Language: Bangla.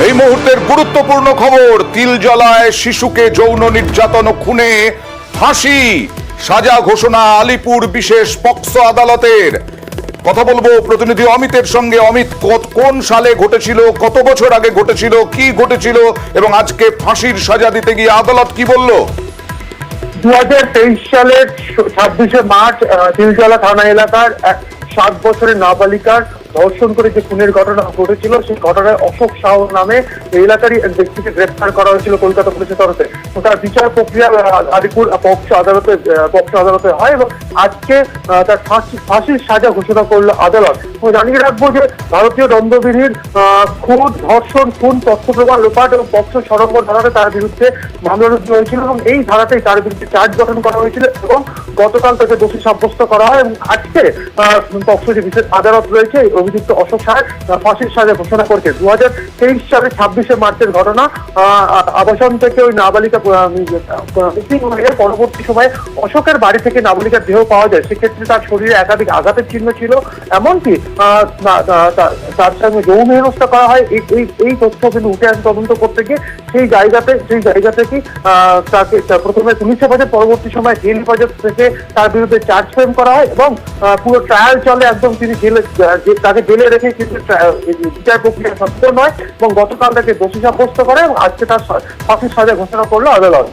এই মুহূর্তের গুরুত্বপূর্ণ খবর, তিলজলায় শিশুকে যৌন নির্যাতন ও খুনে ফাঁসি সাজা ঘোষণা আলিপুর বিশেষ পক্সো আদালতের। কথা বলবো প্রতিনিধি অমিতের সঙ্গে। অমিত, কোন সালে ঘটেছিল, কত বছর আগে ঘটেছিল, কি ঘটেছিল এবং আজকে ফাঁসির সাজা দিতে গিয়ে আদালত কি বলল? 2023 সালের 26শে মার্চ তিলজলা থানা এলাকার 7 বছরের নাবালিকার ধর্ষণ করে যে খুনের ঘটনা ঘটেছিল, সেই ঘটনায় অশোক সাহ নামে এই এলাকারই এক ব্যক্তিকে গ্রেফতার করা হয়েছিল কলকাতা পুলিশের তরফে। তার বিচার প্রক্রিয়া আলিপুর পক্সো আদালতে হয় এবং আজকে তার ফাঁসির সাজা ঘোষণা করলো আদালত। জানিয়ে রাখবো যে ভারতীয় দণ্ডবিধির খুন, ধর্ষণ, খুন, তথ্য প্রমাণ লোপাট এবং পক্সো সরঙ্গ ধারাতে তার বিরুদ্ধে মামলা রুজু হয়েছিল এবং এই ধারাতেই তার বিরুদ্ধে চার্জ গঠন করা হয়েছিল এবং গতকাল তাকে দোষী সাব্যস্ত করা হয় এবং আজকে পক্সো যে বিশেষ আদালত রয়েছে অভিযুক্ত অশোক সাহেব ফাঁসির সাজা ঘোষণা করেছে। 2023 সালের 26শে মার্চের ঘটনা। আবাসন থেকে ওই নাবালিকা মিসিং হয়ে পরবর্তী সময়ে অশোকের বাড়ি থেকে নাবালিকার দেহ পাওয়া যায়। সেক্ষেত্রে তার শরীরে একাধিক আঘাতের চিহ্ন ছিল, এমনকি তার সঙ্গে যৌন হেনস্থা করা হয়। এই তথ্য কিন্তু উঠে আসে তদন্ত করতে গিয়ে সেই জায়গা থেকে তাকে প্রথমে পুলিশ হেফাজত, পরবর্তী সময় জেল হেফাজত থেকে তার বিরুদ্ধে চার্জ ফ্রেম করা হয় এবং পুরো ট্রায়াল চলে। একদম তিনি তাকে জেলে রেখে কিন্তু বিচার প্রক্রিয়া সম্পূর্ণ হয় এবং গতকাল তাকে দোষী সাব্যস্ত করে এবং আজকে তার ফাঁসির সাজা ঘোষণা করলো আদালত।